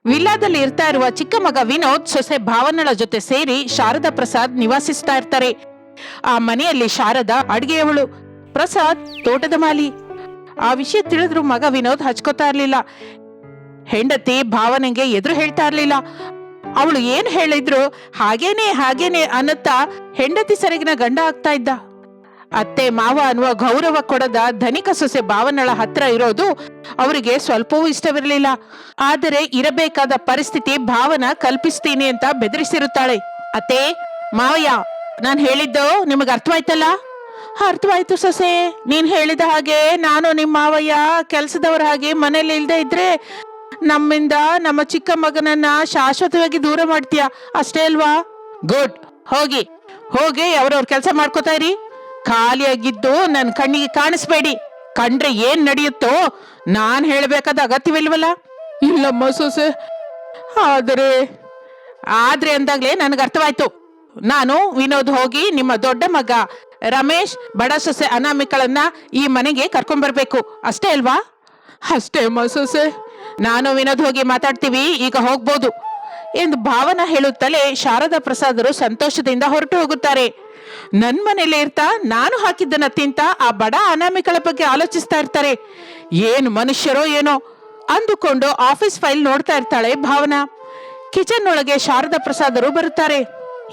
ವಿಲ್ಲಾದಲ್ಲಿ ಇರ್ತಾ ಇರುವ ಚಿಕ್ಕ ಮಗ ವಿನೋದ್ ಸೊಸೆ ಭಾವನಳ ಜೊತೆ ಸೇರಿ ಶಾರದಾ ಪ್ರಸಾದ್ ನಿವಾಸಿಸ್ತಾ ಇರ್ತಾರೆ. ಆ ಮನೆಯಲ್ಲಿ ಶಾರದಾ ಅಡ್ಗೆಯವಳು, ಪ್ರಸಾದ್ ತೋಟದ ಮಾಲಿ. ಆ ವಿಷಯ ತಿಳಿದ್ರು ಮಗ ವಿನೋದ್ ಹಚ್ಕೋತಾ ಇರ್ಲಿಲ್ಲ. ಹೆಂಡತಿ ಭಾವನೆಗೆ ಎದುರು ಹೇಳ್ತಾ ಇರ್ಲಿಲ್ಲ. ಅವಳು ಏನ್ ಹೇಳಿದ್ರು ಹಾಗೇನೆ ಅನ್ನತ್ತಾ ಹೆಂಡತಿ ಸೆರಗಿನ ಗಂಡ ಆಗ್ತಾ ಇದ್ದ. ಅತ್ತೆ ಮಾವ ಅನ್ನುವ ಗೌರವ ಕೊಡದ ಧನಿಕ ಸೊಸೆ ಭಾವನಳ ಹತ್ರ ಇರೋದು ಅವರಿಗೆ ಸ್ವಲ್ಪವೂ ಇಷ್ಟವಿರಲಿಲ್ಲ. ಆದರೆ ಇರಬೇಕಾದ ಪರಿಸ್ಥಿತಿ ಭಾವನ ಕಲ್ಪಿಸ್ತೀನಿ ಅಂತ ಬೆದರಿಸಿರುತ್ತಾಳೆ. ಅತ್ತೆ ಮಾವಯ್ಯ, ನಾನ್ ಹೇಳಿದ್ದು ನಿಮಗ್ ಅರ್ಥವಾಯ್ತಲ್ಲ? ಅರ್ಥವಾಯ್ತು ಸೊಸೆ, ನೀನ್ ಹೇಳಿದ ಹಾಗೆ ನಾನು ನಿಮ್ಮ ಮಾವಯ್ಯ ಕೆಲ್ಸದವರ ಹಾಗೆ ಮನೇಲಿ ಇಲ್ದೇ ಇದ್ರೆ ನಮ್ಮಿಂದ ನಮ್ಮ ಚಿಕ್ಕ ಮಗನನ್ನ ಶಾಶ್ವತವಾಗಿ ದೂರ ಮಾಡ್ತೀಯ, ಅಷ್ಟೇ ಅಲ್ವಾ? ಗುಡ್, ಹೋಗಿ ಅವ್ರವ್ರ ಕೆಲಸ ಮಾಡ್ಕೋತಾ ಇರಿ. ಖಾಲಿಯಾಗಿದ್ದು ನನ್ ಕಣ್ಣಿಗೆ ಕಾಣಿಸ್ಬೇಡಿ. ಕಂಡ್ರೆ ಏನ್ ನಡೆಯುತ್ತೋ ನಾನ್ ಹೇಳ್ಬೇಕಾದ ಅಗತ್ಯವಿಲ್ವಲ್ಲ? ಇಲ್ಲಮ್ಮ ಸೊಸೆ, ಆದ್ರೆ ಅಂದಾಗ್ಲೇ ನನ್ಗೆ ಅರ್ಥವಾಯ್ತು. ನಾನು ವಿನೋದ್ ಹೋಗಿ ನಿಮ್ಮ ದೊಡ್ಡ ಮಗ ರಮೇಶ್, ಬಡ ಸೊಸೆ ಅನಾಮಿಕಳನ್ನ ಈ ಮನೆಗೆ ಕರ್ಕೊಂಡ್ಬರ್ಬೇಕು, ಅಷ್ಟೇ ಅಲ್ವಾ? ಅಷ್ಟೇ ಅಮ್ಮ ಸೊಸೆ. ನಾನು ವಿನೋದ್ ಹೋಗಿ ಮಾತಾಡ್ತೀವಿ, ಈಗ ಹೋಗ್ಬೋದು ಎಂದು ಭಾವನ ಹೇಳುತ್ತಲೇ ಶಾರದಾ ಪ್ರಸಾದರು ಸಂತೋಷದಿಂದ ಹೊರಟು ಹೋಗುತ್ತಾರೆ. ನನ್ ಮನೇಲಿ ಇರ್ತಾ ನಾನು ಹಾಕಿದ್ದನ್ನ ತಿಂತ ಆ ಬಡ ಅನಾಮಿಕಳ ಬಗ್ಗೆ ಆಲೋಚಿಸ್ತಾ ಇರ್ತಾರೆ. ಏನು ಮನುಷ್ಯರೋ ಏನೋ ಅಂದುಕೊಂಡು ಆಫೀಸ್ ಫೈಲ್ ನೋಡ್ತಾ ಇರ್ತಾಳೆ ಭಾವನಾ. ಕಿಚನ್ ಒಳಗೆ ಶಾರದಾ ಪ್ರಸಾದರು ಬರುತ್ತಾರೆ.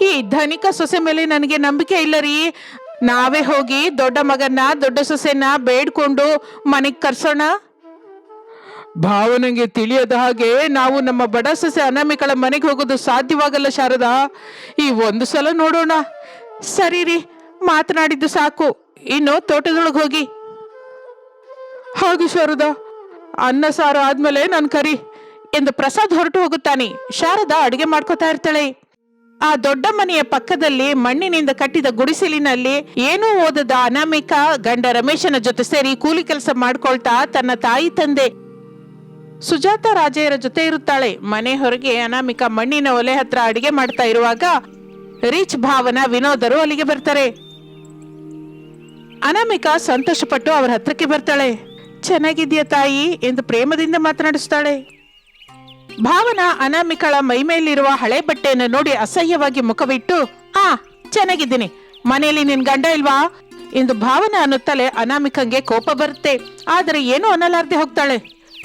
ಈ ಧನಿಕ ಸೊಸೆ ಮೇಲೆ ನನಗೆ ನಂಬಿಕೆ ಇಲ್ಲ ರೀ. ನಾವೇ ಹೋಗಿ ದೊಡ್ಡ ಮಗನ್ನ ದೊಡ್ಡ ಸೊಸೆನ ಬೇಡ್ಕೊಂಡು ಮನೆಗ್ ಕರ್ಸೋಣ. ಭಾವನೆಗೆ ತಿಳಿಯದ ಹಾಗೆ ನಾವು ನಮ್ಮ ಬಡ ಸೊಸೆ ಅನಾಮಿಕಳ ಮನೆಗೆ ಹೋಗೋದು ಸಾಧ್ಯವಾಗಲ್ಲ ಶಾರದಾ. ಈ ಒಂದು ಸಲ ನೋಡೋಣ. ಸರಿ ರೀ, ಮಾತನಾಡಿದ್ದು ಸಾಕು, ಇನ್ನು ತೋಟದೊಳಗೆ ಹೋಗಿ. ಹಾಗೆ ಶಾರದಾ, ಅನ್ನ ಸಾರು ಆದ್ಮೇಲೆ ನನ್ ಕರಿ ಎಂದು ಪ್ರಸಾದ್ ಹೊರಟು ಹೋಗುತ್ತಾನೆ. ಶಾರದಾ ಅಡುಗೆ ಮಾಡ್ಕೋತಾ ಇರ್ತಾಳೆ. ಆ ದೊಡ್ಡ ಮನೆಯ ಪಕ್ಕದಲ್ಲಿ ಮಣ್ಣಿನಿಂದ ಕಟ್ಟಿದ ಗುಡಿಸಲಿನಲ್ಲಿ ಏನೂ ಓದದ ಅನಾಮಿಕಾ ಗಂಡ ರಮೇಶನ ಜೊತೆ ಸೇರಿ ಕೂಲಿ ಕೆಲಸ ಮಾಡ್ಕೊಳ್ತಾ ತನ್ನ ತಾಯಿ ತಂದೆ ಸುಜಾತ ರಾಜಯ್ಯರ ಜೊತೆ ಇರುತ್ತಾಳೆ. ಮನೆ ಹೊರಗೆ ಅನಾಮಿಕಾ ಮಣ್ಣಿನ ಒಲೆ ಹತ್ರ ಅಡಿಗೆ ಮಾಡ್ತಾ ಇರುವಾಗ ರಿಚ್ ಭಾವನ ವಿನೋದರು ಅಲ್ಲಿಗೆ ಬರ್ತಾರೆ. ಅನಾಮಿಕಾ ಸಂತೋಷಪಟ್ಟು ಅವರ ಹತ್ರಕ್ಕೆ ಬರ್ತಾಳೆ. ಚೆನ್ನಾಗಿದ್ಯಾ ತಾಯಿ ಎಂದು ಪ್ರೇಮದಿಂದ ಮಾತನಾಡಿಸ್ತಾಳೆ. ಭಾವನ ಅನಾಮಿಕಳ ಮೈಮೇಲಿರುವ ಹಳೆ ಬಟ್ಟೆಯನ್ನು ನೋಡಿ ಅಸಹ್ಯವಾಗಿ ಮುಖವಿಟ್ಟು, ಚೆನ್ನಾಗಿದ್ದೀನಿ, ಮನೆಯಲ್ಲಿ ನಿನ್ ಗಂಡ ಇಲ್ವಾ ಎಂದು ಭಾವನ ಅನ್ನುತ್ತಲೇ ಅನಾಮಿಕಂಗೆ ಕೋಪ ಬರುತ್ತೆ. ಆದರೆ ಏನೂ ಅನ್ನಲಾರ್ದೆ ಹೋಗ್ತಾಳೆ.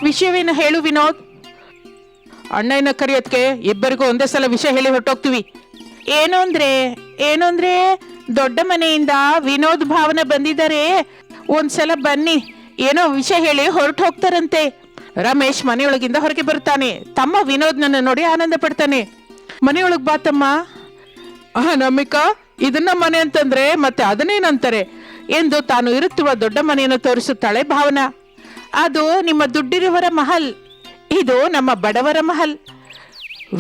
ವಿಷಯವೇನು ಹೇಳು ವಿನೋದ್. ಅಣ್ಣಯ್ಯನ ಕರೆಯೋದಕ್ಕೆ ಇಬ್ಬರಿಗೂ ಒಂದೇ ಸಲ ವಿಷಯ ಹೇಳಿ ಹೊರಟೋಗ್ತೀವಿ. ಏನು ಅಂದ್ರೆ ದೊಡ್ಡ ಮನೆಯಿಂದ ವಿನೋದ್ ಭಾವನ ಬಂದಿದ್ದಾರೆ, ಒಂದ್ಸಲ ಬನ್ನಿ, ಏನೋ ವಿಷಯ ಹೇಳಿ ಹೊರಟು ಹೋಗ್ತಾರಂತೆ. ರಮೇಶ್ ಮನೆಯೊಳಗಿಂದ ಹೊರಗೆ ಬರುತ್ತಾನೆ. ತಮ್ಮ ವಿನೋದ್ನನ್ನು ನೋಡಿ ಆನಂದ ಪಡ್ತಾನೆ. ಮನೆಯೊಳಗ್ ಬಾ ತಮ್ಮ. ಅನಾಮಿಕಾ, ಇದನ್ನ ಮನೆ ಅಂತಂದ್ರೆ ಮತ್ತೆ ಅದನ್ನೇನಂತಾರೆ ಎಂದು ತಾನು ಇರುತ್ತಿರುವ ದೊಡ್ಡ ಮನೆಯನ್ನು ತೋರಿಸುತ್ತಾಳೆ ಭಾವನಾ. ಅದು ನಿಮ್ಮ ದುಡ್ಡಿರುವವರ ಮಹಲ್, ಇದು ನಮ್ಮ ಬಡವರ ಮಹಲ್.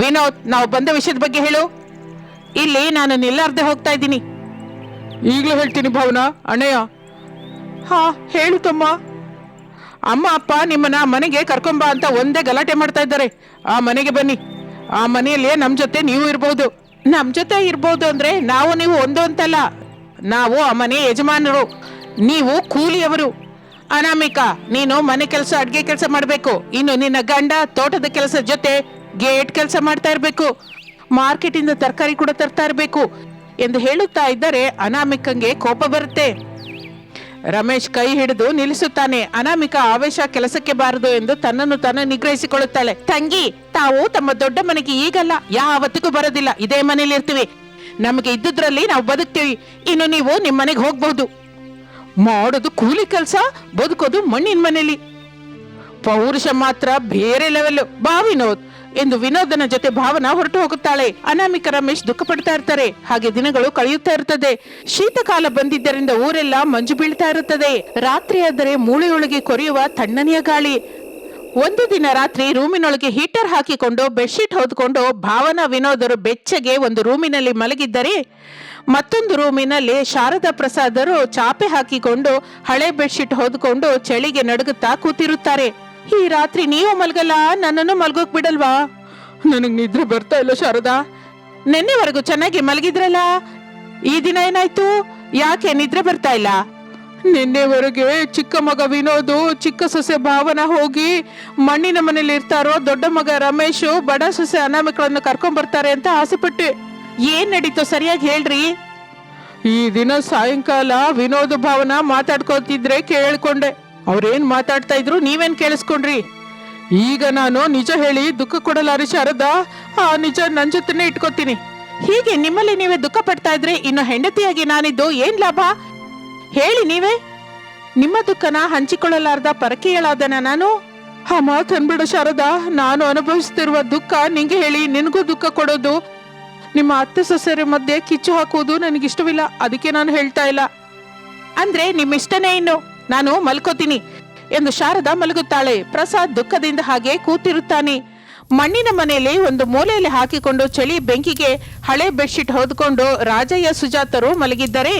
ವಿನೋದ್, ನಾವು ಬಂದ ವಿಷಯದ ಬಗ್ಗೆ ಹೇಳು. ಇಲ್ಲಿ ನಾನು ನಿಲ್ಲಾರ್ದೆ ಹೋಗ್ತಾ ಇದ್ದೀನಿ. ಈಗಲೂ ಹೇಳ್ತೀನಿ ಭಾವನಾ. ಅಣ್ಣಯ್ಯ. ಹೇಳು ತಮ್ಮ. ಅಮ್ಮ ಅಪ್ಪ ನಿಮ್ಮನ್ನ ಮನೆಗೆ ಕರ್ಕೊಂಬ ಅಂತ ಒಂದೇ ಗಲಾಟೆ ಮಾಡ್ತಾ ಇದ್ದಾರೆ. ಆ ಮನೆಗೆ ಬನ್ನಿ. ಆ ಮನೆಯಲ್ಲಿ ನಮ್ ಜೊತೆ ನೀವು ಇರ್ಬೋದು. ನಮ್ ಜೊತೆ ಇರ್ಬೋದು ಅಂದ್ರೆ ನಾವು ನೀವು ಒಂದು ಅಂತಲ್ಲ. ನಾವು ಆ ಮನೆ ಯಜಮಾನರು, ನೀವು ಕೂಲಿಯವರು. ಅನಾಮಿಕಾ, ನೀನು ಮನೆ ಕೆಲಸ, ಅಡ್ಗೆ ಕೆಲಸ ಮಾಡ್ಬೇಕು. ಇನ್ನು ನಿನ್ನ ಗಂಡ ತೋಟದ ಕೆಲಸ ಜೊತೆ ಗೇಟ್ ಕೆಲಸ ಮಾಡ್ತಾ ಇರ್ಬೇಕು. ಮಾರ್ಕೆಟ್ ಇಂದ ತರಕಾರಿ ಕೂಡ ತರ್ತಾ ಇರ್ಬೇಕು ಎಂದು ಹೇಳುತ್ತಾ ಇದ್ದರೆ ಅನಾಮಿಕಂಗೆ ಕೋಪ ಬರುತ್ತೆ. ರಮೇಶ್ ಕೈ ಹಿಡಿದು ನಿಲ್ಲಿಸುತ್ತಾನೆ. ಅನಾಮಿಕಾ ಆವೇಶ ಕೆಲಸಕ್ಕೆ ಬಾರದು ಎಂದು ತನ್ನನ್ನು ತಾನು ನಿಗ್ರಹಿಸಿಕೊಳ್ಳುತ್ತಾಳೆ. ತಂಗಿ, ತಾವು ತಮ್ಮ ದೊಡ್ಡ ಮನೆಗೆ ಈಗಲ್ಲ, ಯಾವತ್ತಿಗೂ ಬರೋದಿಲ್ಲ. ಇದೇ ಮನೇಲಿ ಇರ್ತೀವಿ. ನಮಗೆ ಇದ್ದುದ್ರಲ್ಲಿ ನಾವು ಬದುಕ್ತೀವಿ. ಇನ್ನು ನೀವು ನಿಮ್ಮ ಮನೆಗೆ ಹೋಗ್ಬಹುದು. ಮಾಡೋದು ಕೂಲಿ ಕೆಲಸ, ಬದುಕೋದು ಮಣ್ಣಿನ ಮನೆಯಲ್ಲಿ. ಪೌರುಷ ಮಾತ್ರ ಬೇರೆ ಲೆವೆಲ್. ಬಾ ವಿನೋದ್ ಎಂದು ವಿನೋದನ ಜೊತೆ ಭಾವನಾ ಹೊರಟು ಹೋಗುತ್ತಾಳೆ. ಅನಾಮಿಕಾ ರಮೇಶ್ ದುಃಖ ಪಡ್ತಾ ಇರ್ತಾರೆ. ಹಾಗೆ ದಿನಗಳು ಕಳೆಯುತ್ತಾ ಇರ್ತದೆ. ಶೀತಕಾಲ ಬಂದಿದ್ದರಿಂದ ಊರೆಲ್ಲ ಮಂಜು ಬೀಳ್ತಾ ಇರುತ್ತದೆ. ರಾತ್ರಿ ಆದರೆ ಮೂಳೆಯೊಳಗೆ ಕೊರೆಯುವ ತಣ್ಣನೆಯ ಗಾಳಿ. ಒಂದು ದಿನ ರಾತ್ರಿ ರೂಮಿನೊಳಗೆ ಹೀಟರ್ ಹಾಕಿಕೊಂಡು ಬೆಡ್ಶೀಟ್ ಹೊದ್ಕೊಂಡು ಭಾವನಾ ವಿನೋದರು ಬೆಚ್ಚಗೆ ಒಂದು ರೂಮಿನಲ್ಲಿ ಮಲಗಿದ್ದರೆ, ಮತ್ತೊಂದು ರೂಮಿನಲ್ಲಿ ಶಾರದಾ ಪ್ರಸಾದರು ಚಾಪೆ ಹಾಕಿಕೊಂಡು ಹಳೆ ಬೆಡ್ಶೀಟ್ ಹೊದ್ಕೊಂಡು ಚಳಿಗೆ ನಡುಗುತ್ತಾ ಕೂತಿರುತ್ತಾರೆ. ಈ ರಾತ್ರಿ ನೀವು ಮಲ್ಗಲ್ಲ, ನನ್ನನ್ನು ಮಲ್ಗೋಕ್ ಬಿಡಲ್ವಾ? ನನಗ್ ನಿದ್ರೆ ಬರ್ತಾ ಇಲ್ಲ ಶಾರದಾ. ನಿನ್ನೆವರೆಗೂ ಚೆನ್ನಾಗಿ ಮಲಗಿದ್ರಲ್ಲ, ಈ ದಿನ ಏನಾಯ್ತು? ಯಾಕೆ ನಿದ್ರೆ ಬರ್ತಾ ಇಲ್ಲ? ನಿನ್ನೆವರೆಗೆ ಚಿಕ್ಕ ಮಗ ವಿನೋದು ಚಿಕ್ಕ ಸೊಸೆ ಭಾವನ ಹೋಗಿ ಮಣ್ಣಿನ ಮನೇಲಿ ಇರ್ತಾರೋ, ದೊಡ್ಡ ಮಗ ರಮೇಶು ಬಡ ಸೊಸೆ ಅನಾಮಿಕಳನ್ನು ಕರ್ಕೊಂಡ್ ಬರ್ತಾರೆ ಅಂತ ಆಸೆಪಟ್ಟೆ. ಏನ್ ನಡೀತೋ ಸರಿಯಾಗಿ ಹೇಳ್ರಿ. ಈ ದಿನ ಸಾಯಂಕಾಲ ವಿನೋದ ಭಾವನ ಮಾತಾಡ್ಕೊತಿದ್ರೆ ಕೇಳ್ಕೊಂಡೆ. ಅವ್ರೇನ್ ಮಾತಾಡ್ತಾ ಇದ್ರು ನೀವೇನ್ ಕೇಳಿಸ್ಕೊಂಡ್ರಿ? ಈಗ ನಾನು ನಿಜ ಹೇಳಿ ದುಃಖ ಕೊಡಲಾರಿ ಶಾರದಾ, ಆ ನಿಜ ನನ್ ಜೊತೆನೆ ಇಟ್ಕೋತೀನಿ. ಹೀಗೆ ನಿಮ್ಮಲ್ಲಿ ನೀವೇ ದುಃಖ ಪಡ್ತಾ ಇದ್ರೆ ಇನ್ನು ಹೆಂಡತಿಯಾಗಿ ನಾನಿದ್ದು ಏನ್ ಲಾಭ ಹೇಳಿ ನೀವೇ? ನಿಮ್ಮ ದುಃಖನ ಹಂಚಿಕೊಳ್ಳಲಾರ್ದ ಪರಕೀಯಳಾದನ ನಾನು? ಆ ಮಾತು ಅನ್ಬಿಡ ಶಾರದಾ. ನಾನು ಅನುಭವಿಸ್ತಿರುವ ದುಃಖ ನಿಂಗೆ ಹೇಳಿ ನಿನಗೂ ದುಃಖ ಕೊಡೋದು, ನಿಮ್ಮ ಅತ್ತೆ ಸೊಸೆಯರ ಮಧ್ಯೆ ಕಿಚ್ಚು ಹಾಕುವುದು ನನಗಿಷ್ಟವಿಲ್ಲ. ಅದಕ್ಕೆ ನಾನು ಹೇಳ್ತಾ ಇಲ್ಲ. ಅಂದ್ರೆ ನಿಮ್ಮ ಇಷ್ಟನೇ. ಇನ್ನು ನಾನು ಮಲ್ಕೋತೀನಿ ಎಂದು ಶಾರದಾ ಮಲಗುತ್ತಾಳೆ. ಪ್ರಸಾದ್ ದುಃಖದಿಂದ ಹಾಗೆ ಕೂತಿರುತ್ತಾನೆ. ಮಣ್ಣಿನ ಮನೆಯಲ್ಲಿ ಒಂದು ಮೂಲೆಯಲ್ಲಿ ಹಾಕಿಕೊಂಡು ಚಳಿ ಬೆಂಕಿಗೆ ಹಳೆ ಬೆಡ್ಶೀಟ್ ಹೊದ್ಕೊಂಡು ರಾಜಯ್ಯ ಸುಜಾತರು ಮಲಗಿದ್ದರೆ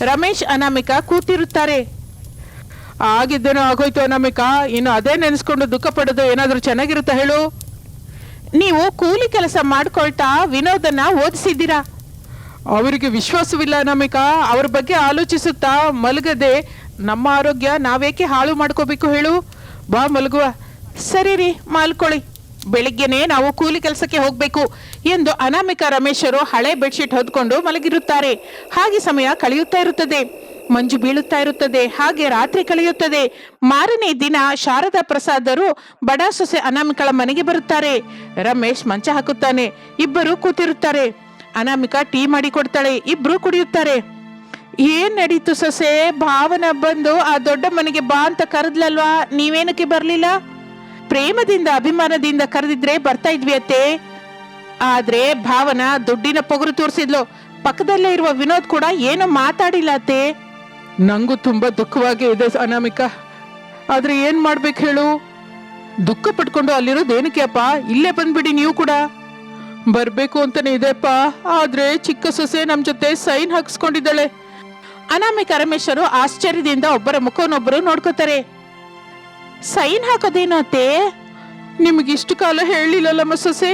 ರಮೇಶ್ ಅನಾಮಿಕಾ ಕೂತಿರುತ್ತಾರೆ. ಆಗಿದ್ದೇನೋ ಆಗೋಯ್ತು ಅನಾಮಿಕಾ, ಇನ್ನು ಅದೇ ನೆನೆಸ್ಕೊಂಡು ದುಃಖ ಪಡೋದು ಏನಾದ್ರೂ ಚೆನ್ನಾಗಿರುತ್ತಾ ಹೇಳು? ನೀವು ಕೂಲಿ ಕೆಲಸ ಮಾಡ್ಕೊಳ್ತಾ ವಿನೋದನ್ನ ಓದಿಸಿದ್ದೀರಾ. ಅವರಿಗೆ ವಿಶ್ವಾಸವಿಲ್ಲ ಅನಾಮಿಕಾ. ಅವ್ರ ಬಗ್ಗೆ ಆಲೋಚಿಸುತ್ತಾ ಮಲಗದೆ ನಮ್ಮ ಆರೋಗ್ಯ ನಾವೇಕೆ ಹಾಳು ಮಾಡ್ಕೋಬೇಕು ಹೇಳು? ಬಾ ಮಲಗುವ. ಸರಿ ರೀ, ಮಲ್ಕೊಳ್ಳಿ. ಬೆಳಿಗ್ಗೆನೆ ನಾವು ಕೂಲಿ ಕೆಲಸಕ್ಕೆ ಹೋಗ್ಬೇಕು ಎಂದು ಅನಾಮಿಕಾ ರಮೇಶರು ಹಳೆ ಬೆಡ್ಶೀಟ್ ಹೊದ್ಕೊಂಡು ಮಲಗಿರುತ್ತಾರೆ. ಹಾಗೆ ಸಮಯ ಕಳೆಯುತ್ತಾ ಇರುತ್ತದೆ. ಮಂಜು ಬೀಳುತ್ತಾ ಇರುತ್ತದೆ. ಹಾಗೆ ರಾತ್ರಿ ಕಳೆಯುತ್ತದೆ. ಮಾರನೇ ದಿನ ಶಾರದಾ ಪ್ರಸಾದರು ಬಡ ಸೊಸೆ ಅನಾಮಿಕಳ ಮನೆಗೆ ಬರುತ್ತಾರೆ. ರಮೇಶ್ ಮಂಚ ಹಾಕುತ್ತಾನೆ. ಇಬ್ಬರು ಕೂತಿರುತ್ತಾರೆ. ಅನಾಮಿಕಾ ಟೀ ಮಾಡಿ ಕೊಡ್ತಾಳೆ. ಇಬ್ರು ಕುಡಿಯುತ್ತಾರೆ. ಏನ್ ನಡೀತು ಸೊಸೆ? ಭಾವನ ಬಂದು ಆ ದೊಡ್ಡ ಮನೆಗೆ ಬಾ ಅಂತ ಕರೆದ್ಲಲ್ವಾ, ನೀವೇನಕ್ಕೆ ಬರ್ಲಿಲ್ಲ? ಪ್ರೇಮದಿಂದ ಅಭಿಮಾನದಿಂದ ಕರೆದಿದ್ರೆ ಬರ್ತಾ ಇದ್ವಿ ಅತ್ತೆ. ಆದ್ರೆ ಭಾವನ ದುಡ್ಡಿನ ಪೊಗರು ತೋರಿಸಿದ್ಲು. ಪಕ್ಕದಲ್ಲೇ ಇರುವ ವಿನೋದ್ ಕೂಡ ಏನು ಮಾತಾಡಿಲ್ಲ ಅತ್ತೆ. ನಂಗೂ ತುಂಬಾ ದುಃಖವಾಗಿ ಇದೆ ಅನಾಮಿಕಾ. ಆದ್ರೆ ಏನ್ ಮಾಡ್ಬೇಕು ಹೇಳು? ದುಃಖ ಪಟ್ಕೊಂಡು ಅಲ್ಲಿರೋದು ಏನಕ್ಕೆ ಅಪ್ಪ? ಇಲ್ಲೇ ಬಂದ್ಬಿಡಿ ನೀವು ಕೂಡ. ಬರ್ಬೇಕು ಅಂತಾನೆ ಇದೆಪ್ಪ. ಆದ್ರೆ ಚಿಕ್ಕ ಸೊಸೆ ನಮ್ ಜೊತೆ ಸೈನ್ ಹಾಕ್ಸ್ಕೊಂಡಿದ್ದಾಳೆ. ಅನಾಮಿಕಾ ರಮೇಶರು ಆಶ್ಚರ್ಯದಿಂದ ಒಬ್ಬರ ಮುಖವನ್ನೊಬ್ಬರು ನೋಡ್ಕೋತಾರೆ. ಸೈನ್ ಹಾಕೋದೇನು ಅತ್ತೆ? ನಿಮಗಿಷ್ಟು ಕಾಲ ಹೇಳಿಲ್ಲಲ್ಲಮ್ಮ ಸೊಸೆ.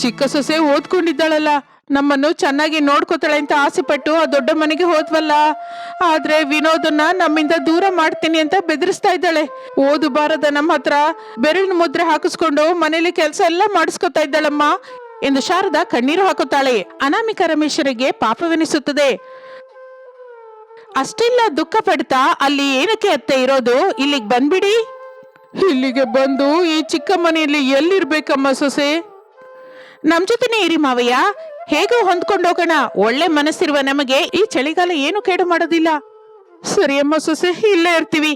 ಚಿಕ್ಕ ಸೊಸೆ ಓದ್ಕೊಂಡಿದ್ದಾಳಲ್ಲ, ನಮ್ಮನ್ನು ಚೆನ್ನಾಗಿ ನೋಡ್ಕೋತಾಳೆ ಅಂತ ಆಸೆ ಪಟ್ಟು ಆ ದೊಡ್ಡ ಮನೆಗೆ ಹೋದ್ವಲ್ಲ. ಆದ್ರೆ ವಿನೋದನ್ನ ನಮ್ಮಿಂದ ದೂರ ಮಾಡ್ತೀನಿ ಅಂತ ಬೆದರಿಸ್ತಾ ಇದ್ದಾಳೆ. ಓದು ಬಾರದ ನಮ್ಮ ಹತ್ರ ಬೆರಳಿನ ಮುದ್ರೆ ಹಾಕಿಸ್ಕೊಂಡು ಮನೇಲಿ ಕೆಲಸ ಎಲ್ಲ ಮಾಡಿಸ್ಕೊತಾ ಇದ್ದಾಳಮ್ಮ ಎಂದು ಶಾರದಾ ಕಣ್ಣೀರು ಹಾಕುತ್ತಾಳೆ. ಅನಾಮಿಕಾ ರಮೇಶರಿಗೆ ಪಾಪವೆನಿಸುತ್ತದೆ. ಅಷ್ಟೆಲ್ಲ ದುಃಖ ಪಡ್ತಾ ಅಲ್ಲಿ ಏನಕ್ಕೆ ಅತ್ತೆ ಇರೋದು? ಇಲ್ಲಿಗೆ ಬಂದ್ಬಿಡಿ. ಇಲ್ಲಿಗೆ ಬಂದು ಈ ಚಿಕ್ಕ ಮನೆಯಲ್ಲಿ ಎಲ್ಲಿರ್ಬೇಕಮ್ಮ ಸೊಸೆ? ನಮ್ ಜೊತೆನೆ ಇರಿ ಮಾವಯ್ಯ, ಹೇಗೋ ಹೊಂದ್ಕೊಂಡೋಗೋಣ. ಒಳ್ಳೆ ಮನಸ್ಸಿರುವ ನಮಗೆ ಈ ಚಳಿಗಾಲ ಏನು ಕೇಡು ಮಾಡೋದಿಲ್ಲ. ಸರಿಯಮ್ಮ ಸೊಸೆ, ಇಲ್ಲೇ ಇರ್ತೀವಿ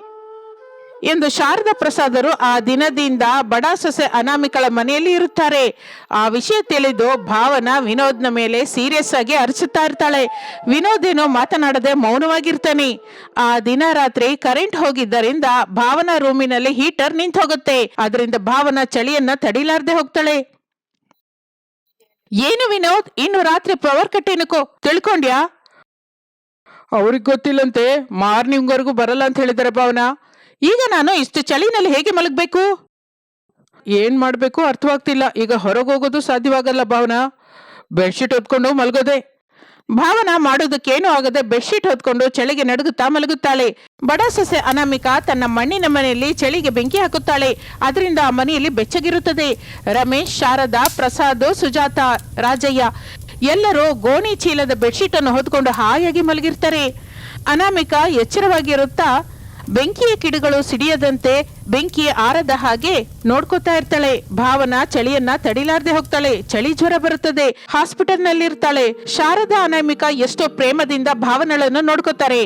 ಎಂದು ಶಾರದಾ ಪ್ರಸಾದರು ಆ ದಿನದಿಂದ ಬಡ ಸೊಸೆ ಅನಾಮಿಕಳ ಮನೆಯಲ್ಲಿ ಇರುತ್ತಾರೆ. ಆ ವಿಷಯ ತಿಳಿದು ಭಾವನ ವಿನೋದ್ನ ಮೇಲೆ ಸೀರಿಯಸ್ ಆಗಿ ಅರಚುತ್ತಾ ಇರ್ತಾಳೆ. ವಿನೋದ್ ಏನೋ ಮಾತನಾಡದೆ ಮೌನವಾಗಿರ್ತಾನೆ. ಆ ದಿನ ರಾತ್ರಿ ಕರೆಂಟ್ ಹೋಗಿದ್ದರಿಂದ ಭಾವನ ರೂಮಿನಲ್ಲಿ ಹೀಟರ್ ನಿಂತು ಹೋಗುತ್ತೆ. ಅದರಿಂದ ಭಾವನ ಚಳಿಯನ್ನ ತಡಿಲಾರ್ದೆ ಹೋಗ್ತಾಳೆ. ಏನು ವಿನೋದ್, ಇನ್ನು ರಾತ್ರಿ ಪವರ್ ಕಟ್ ಏನಕ್ಕೋ ತಿಳ್ಕೊಂಡ್ಯಾ? ಅವ್ರಿಗೆ ಗೊತ್ತಿಲ್ಲಂತೆ, ಮಾರ್ನಿಂಗ್ವರೆಗೂ ಬರಲ್ಲ ಅಂತ ಹೇಳಿದಾರೆ ಭಾವನ. ಈಗ ನಾನು ಇಷ್ಟು ಚಳಿನಲ್ಲಿ ಹೇಗೆ ಮಲಗಬೇಕು? ಏನ್ ಮಾಡ್ಬೇಕು ಅರ್ಥವಾಗ್ತಿಲ್ಲ. ಈಗ ಹೊರಗೆ ಹೋಗೋದು ಸಾಧ್ಯವಾಗಲ್ಲ ಭಾವನಾ. ಬೆಡ್ಶೀಟ್ ಹೊತ್ಕೊಂಡು ಮಲಗೋದೆ. ಭಾವನಾ ಮಾಡೋದಕ್ಕೇನು ಆಗದೆ ಬೆಡ್ಶೀಟ್ ಹೊತ್ಕೊಂಡು ಚಳಿಗೆ ನಡುಗುತ್ತಾ ಮಲಗುತ್ತಾಳೆ. ಬಡ ಸೊಸೆ ಅನಾಮಿಕಾ ತನ್ನ ಮಣ್ಣಿನ ಮನೆಯಲ್ಲಿ ಚಳಿಗೆ ಬೆಂಕಿ ಹಾಕುತ್ತಾಳೆ. ಅದರಿಂದ ಆ ಮನೆಯಲ್ಲಿ ಬೆಚ್ಚಗಿರುತ್ತದೆ. ರಮೇಶ್, ಶಾರದಾ, ಪ್ರಸಾದ್, ಸುಜಾತ, ರಾಜಯ್ಯ ಎಲ್ಲರೂ ಗೋಣಿ ಚೀಲದ ಬೆಡ್ಶೀಟ್ ಅನ್ನು ಹೊತ್ಕೊಂಡು ಹಾಯಾಗಿ ಮಲಗಿರ್ತಾರೆ. ಅನಾಮಿಕಾ ಎಚ್ಚರವಾಗಿರುತ್ತಾ ಬೆಂಕಿಯ ಕಿಡಿಗಳು ಸಿಡಿಯದಂತೆ ಬೆಂಕಿ ಆರದ ಹಾಗೆ ನೋಡ್ಕೋತಾ ಇರ್ತಾಳೆ. ಭಾವನಾ ಚಳಿಯನ್ನ ತಡಿಲಾರ್ದೆ ಹೋಗ್ತಾಳೆ. ಚಳಿ ಜ್ವರ ಬರುತ್ತದೆ. ಹಾಸ್ಪಿಟಲ್ ನಲ್ಲಿ ಇರ್ತಾಳೆ. ಶಾರದಾ, ಅನಾಮಿಕಾ ಎಷ್ಟೋ ಪ್ರೇಮದಿಂದ ಭಾವನಳನ್ನು ನೋಡ್ಕೋತಾರೆ.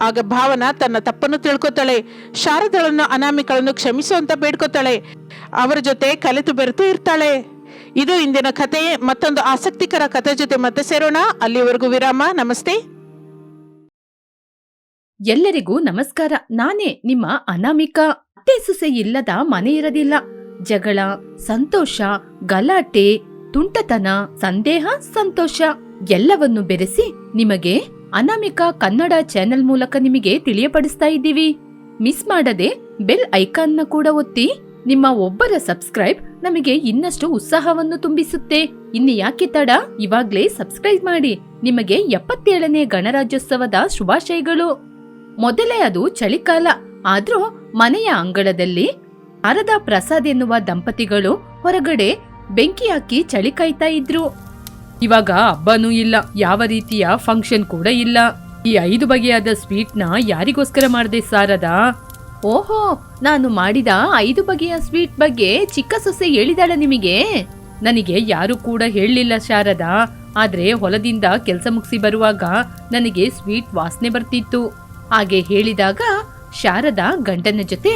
ಆಗ ಭಾವನಾ ತನ್ನ ತಪ್ಪನ್ನು ತಿಳ್ಕೊತಾಳೆ. ಶಾರದಳನ್ನು, ಅನಾಮಿಕಳನ್ನು ಕ್ಷಮಿಸು ಅಂತ ಬೇಡ್ಕೋತಾಳೆ. ಅವರ ಜೊತೆ ಕಲೆತು ಬೆರೆತು ಇರ್ತಾಳೆ. ಇದು ಇಂದಿನ ಕಥೆ. ಮತ್ತೊಂದು ಆಸಕ್ತಿಕರ ಕಥೆ ಜೊತೆ ಮತ್ತೆ ಸೇರೋಣ. ಅಲ್ಲಿವರೆಗೂ ವಿರಾಮ. ನಮಸ್ತೆ. ಎಲ್ಲರಿಗೂ ನಮಸ್ಕಾರ. ನಾನೇ ನಿಮ್ಮ ಅನಾಮಿಕಾ. ಅತ್ತೆ ಸೊಸೆ ಇಲ್ಲದ ಮನೆ ಇರದಿಲ್ಲ. ಜಗಳ, ಸಂತೋಷ, ಗಲಾಟೆ, ತುಂಟತನ, ಸಂದೇಹ, ಸಂತೋಷ ಎಲ್ಲವನ್ನು ಬೆರೆಸಿ ನಿಮಗೆ ಅನಾಮಿಕಾ ಕನ್ನಡ ಚಾನೆಲ್ ಮೂಲಕ ನಿಮಗೆ ತಿಳಿಯಪಡಿಸ್ತಾ ಇದ್ದೀವಿ. ಮಿಸ್ ಮಾಡದೆ ಬೆಲ್ ಐಕಾನ್ನ ಕೂಡ ಒತ್ತಿ. ನಿಮ್ಮ ಒಬ್ಬರ ಸಬ್ಸ್ಕ್ರೈಬ್ ನಮಗೆ ಇನ್ನಷ್ಟು ಉತ್ಸಾಹವನ್ನು ತುಂಬಿಸುತ್ತೆ. ಇನ್ನು ಯಾಕೆ ತಡ, ಇವಾಗ್ಲೇ ಸಬ್ಸ್ಕ್ರೈಬ್ ಮಾಡಿ. ನಿಮಗೆ 77ನೇ ಗಣರಾಜ್ಯೋತ್ಸವದ ಶುಭಾಶಯಗಳು. ಮೊದಲೇ ಅದು ಚಳಿಕಾಲ. ಆದ್ರೂ ಮನೆಯ ಅಂಗಳದಲ್ಲಿ ಶಾರದಾ ಪ್ರಸಾದ್ ಎನ್ನುವ ದಂಪತಿಗಳು ಹೊರಗಡೆ ಬೆಂಕಿ ಹಾಕಿ ಚಳಿ ಕಾಯ್ತಾ ಇದ್ರು. ಇವಾಗ ಹಬ್ಬನೂ ಇಲ್ಲ, ಯಾವ ರೀತಿಯ ಫಂಕ್ಷನ್ ಕೂಡ ಇಲ್ಲ. ಈ 5 ಬಗೆಯಾದ ಸ್ವೀಟ್ನ ಯಾರಿಗೋಸ್ಕರ ಮಾಡ್ದೆ ಶಾರದಾ? ಓಹೋ, ನಾನು ಮಾಡಿದ 5 ಬಗೆಯ ಸ್ವೀಟ್ ಬಗ್ಗೆ ಚಿಕ್ಕ ಸೊಸೆ ಹೇಳಿದಾಳ ನಿಮಗೆ? ನನಗೆ ಯಾರು ಕೂಡ ಹೇಳಲಿಲ್ಲ ಶಾರದಾ. ಆದ್ರೆ ಹೊಲದಿಂದ ಕೆಲಸ ಮುಗಿಸಿ ಬರುವಾಗ ನನಗೆ ಸ್ವೀಟ್ ವಾಸನೆ ಬರ್ತಿತ್ತು. ಹಾಗೆ ಹೇಳಿದಾಗ ಶಾರದಾ ಗಂಡನ ಜೊತೆ,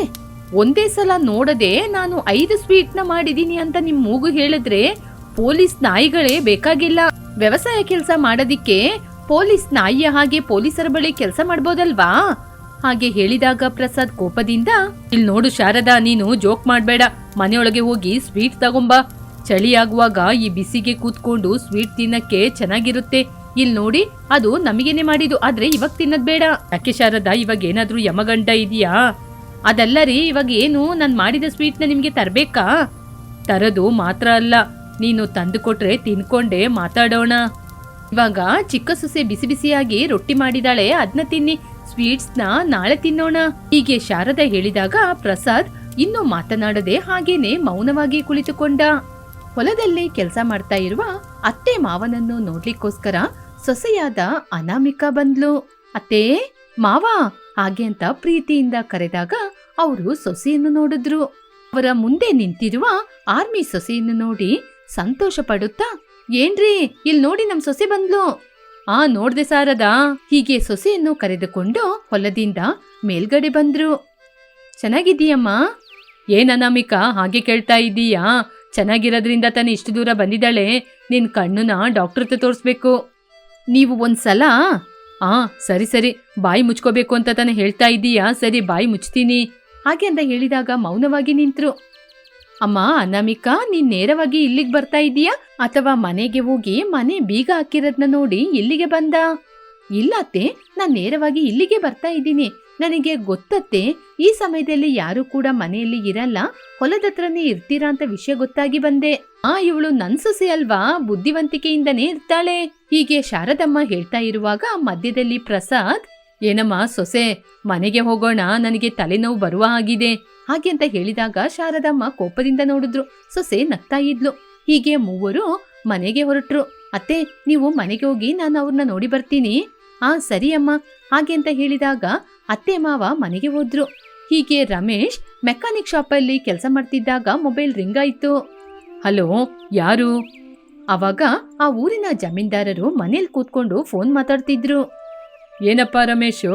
ಒಂದೇ ಸಲ ನೋಡದೆ ನಾನು 5 ಸ್ವೀಟ್ನ ಮಾಡಿದೀನಿ ಅಂತ ನಿಮ್ ಮೂಗು ಹೇಳಿದ್ರೆ ಪೊಲೀಸ್ ನಾಯಿಗಳೇ ಬೇಕಾಗಿಲ್ಲ. ವ್ಯವಸಾಯ ಕೆಲಸ ಮಾಡೋದಿಕ್ಕೆ ಪೊಲೀಸ್ ನಾಯಿಯ ಹಾಗೆ ಪೊಲೀಸರ ಬಳಿ ಕೆಲಸ ಮಾಡ್ಬೋದಲ್ವಾ? ಹಾಗೆ ಹೇಳಿದಾಗ ಪ್ರಸಾದ್ ಕೋಪದಿಂದ, ಇಲ್ಲಿ ನೋಡು ಶಾರದಾ, ನೀನು ಜೋಕ್ ಮಾಡ್ಬೇಡ. ಮನೆಯೊಳಗೆ ಹೋಗಿ ಸ್ವೀಟ್ ತಗೊಂಬ. ಚಳಿ ಆಗುವಾಗ ಈ ಬಿಸಿಗೆ ಕೂತ್ಕೊಂಡು ಸ್ವೀಟ್ ತಿನ್ನಕ್ಕೆ ಚೆನ್ನಾಗಿರುತ್ತೆ. ಇಲ್ಲಿ ನೋಡಿ, ಅದು ನಮಗೇನೆ ಮಾಡಿದ್ದು, ಆದ್ರೆ ಇವಾಗ ತಿನ್ನದ್ ಬೇಡ. ಯಾಕೆ ಶಾರದಾ, ಇವಾಗ ಏನಾದ್ರೂ ಯಮಗಂಡ ಇದೆಯಾ? ಅದಲ್ಲ ರೀ, ಇವಾಗ ಏನು ನಾನ್ ಮಾಡಿದ ಸ್ವೀಟ್ನ ನಿಮ್ಗೆ ತರ್ಬೇಕಾ? ತರದು ಮಾತ್ರ ಅಲ್ಲ, ನೀನು ತಂದು ಕೊಟ್ರೆ ತಿನ್ಕೊಂಡೆ ಮಾತಾಡೋಣ. ಇವಾಗ ಚಿಕ್ಕ ಸೊಸೆ ಬಿಸಿ ಬಿಸಿಯಾಗಿ ರೊಟ್ಟಿ ಮಾಡಿದಾಳೆ, ಅದನ್ನ ತಿನ್ನಿ. ಸ್ವೀಟ್ಸ್ನ ನಾಳೆ ತಿನ್ನೋಣ. ಹೀಗೆ ಶಾರದಾ ಹೇಳಿದಾಗ ಪ್ರಸಾದ್ ಇನ್ನೂ ಮಾತನಾಡದೆ ಹಾಗೇನೆ ಮೌನವಾಗಿ ಕುಳಿತುಕೊಂಡ. ಹೊಲದಲ್ಲಿ ಕೆಲಸ ಮಾಡ್ತಾ ಇರುವ ಅತ್ತೆ ಮಾವನನ್ನು ನೋಡ್ಲಿಕ್ಕೋಸ್ಕರ ಸೊಸೆಯಾದ ಅನಾಮಿಕಾ ಬಂದ್ಲು. ಅತ್ತೆ, ಮಾವ ಹಾಗೆ ಅಂತ ಪ್ರೀತಿಯಿಂದ ಕರೆದಾಗ ಅವರು ಸೊಸೆಯನ್ನು ನೋಡಿದ್ರು. ಅವರ ಮುಂದೆ ನಿಂತಿರುವ ಆರ್ಮಿ ಸೊಸೆಯನ್ನು ನೋಡಿ ಸಂತೋಷ ಪಡುತ್ತಾ, ಏನ್ರಿ ಇಲ್ಲಿ ನೋಡಿ ನಮ್ ಸೊಸೆ ಬಂದ್ಲು. ನೋಡ್ದೆ ಶಾರದಾ. ಹೀಗೆ ಸೊಸೆಯನ್ನು ಕರೆದುಕೊಂಡು ಹೊಲದಿಂದ ಮೇಲ್ಗಡೆ ಬಂದ್ರು. ಚೆನ್ನಾಗಿದ್ದೀಯಮ್ಮ? ಏನ್ ಅನಾಮಿಕಾ ಹಾಗೆ ಕೇಳ್ತಾ ಇದ್ದೀಯಾ? ಚೆನ್ನಾಗಿರೋದ್ರಿಂದ ತಾನೆ ಇಷ್ಟು ದೂರ ಬಂದಿದ್ದಾಳೆ. ನಿನ್ ಕಣ್ಣುನ ಡಾಕ್ಟರ್ ಹತ್ರ ತೋರಿಸ್ಬೇಕು. ನೀವು ಒಂದ್ಸಲ ಸರಿ ಸರಿ, ಬಾಯಿ ಮುಚ್ಕೋಬೇಕು ಅಂತ ತಾನೆ ಹೇಳ್ತಾ ಇದ್ದೀಯಾ? ಸರಿ, ಬಾಯಿ ಮುಚ್ತೀನಿ. ಹಾಗೆ ಅಂತ ಹೇಳಿದಾಗ ಮೌನವಾಗಿ ನಿಂತ್ರು. ಅಮ್ಮ ಅನಾಮಿಕಾ, ನೀನ್ ನೇರವಾಗಿ ಇಲ್ಲಿಗೆ ಬರ್ತಾ ಇದೀಯಾ ಅಥವಾ ಮನೆಗೆ ಹೋಗಿ ಮನೆ ಬೀಗ ಹಾಕಿರೋದ್ನ ನೋಡಿ ಇಲ್ಲಿಗೆ ಬಂದ? ಇಲ್ಲತ್ತೆ, ನಾನ್ ನೇರವಾಗಿ ಇಲ್ಲಿಗೆ ಬರ್ತಾ ಇದ್ದೀನಿ. ನನಗೆ ಗೊತ್ತತ್ತೆ, ಈ ಸಮಯದಲ್ಲಿ ಯಾರು ಕೂಡ ಮನೆಯಲ್ಲಿ ಇರಲ್ಲ, ಹೊಲದತ್ರನೇ ಇರ್ತೀರಾ ಅಂತ ವಿಷಯ ಗೊತ್ತಾಗಿ ಬಂದೆ. ಇವಳು ನನ್ ಸೊಸೆ ಅಲ್ವಾ, ಬುದ್ಧಿವಂತಿಕೆಯಿಂದನೇ ಇರ್ತಾಳೆ. ಹೀಗೆ ಶಾರದಮ್ಮ ಹೇಳ್ತಾ ಇರುವಾಗ ಮಧ್ಯದಲ್ಲಿ ಪ್ರಸಾದ್, ಏನಮ್ಮ ಸೊಸೆ, ಮನೆಗೆ ಹೋಗೋಣ, ನನಗೆ ತಲೆನೋವು ಬರುವ ಹಾಗಿದೆ. ಹಾಗೆ ಅಂತ ಹೇಳಿದಾಗ ಶಾರದಮ್ಮ ಕೋಪದಿಂದ ನೋಡಿದ್ರು. ಸೊಸೆ ನಗ್ತಾ ಇದ್ಲು. ಹೀಗೆ ಮೂವರು ಮನೆಗೆ ಹೊರಟ್ರು. ಅತ್ತೆ, ನೀವು ಮನೆಗೆ ಹೋಗಿ ನಾನು ಅವ್ರನ್ನ ನೋಡಿ ಬರ್ತೀನಿ. ಸರಿ ಅಮ್ಮ. ಹಾಗೆ ಅಂತ ಹೇಳಿದಾಗ ಅತ್ತೆ ಮಾವ ಮನೆಗೆ ಹೋದ್ರು. ಹೀಗೆ ರಮೇಶ್ ಮೆಕ್ಯಾನಿಕ್ ಶಾಪಲ್ಲಿ ಕೆಲಸ ಮಾಡ್ತಿದ್ದಾಗ ಮೊಬೈಲ್ ರಿಂಗ್ ಆಯ್ತು. ಹಲೋ, ಯಾರು? ಅವಾಗ ಆ ಊರಿನ ಜಮೀನ್ದಾರರು ಮನೇಲಿ ಕೂತ್ಕೊಂಡು ಫೋನ್ ಮಾತಾಡ್ತಿದ್ರು. ಏನಪ್ಪ ರಮೇಶು?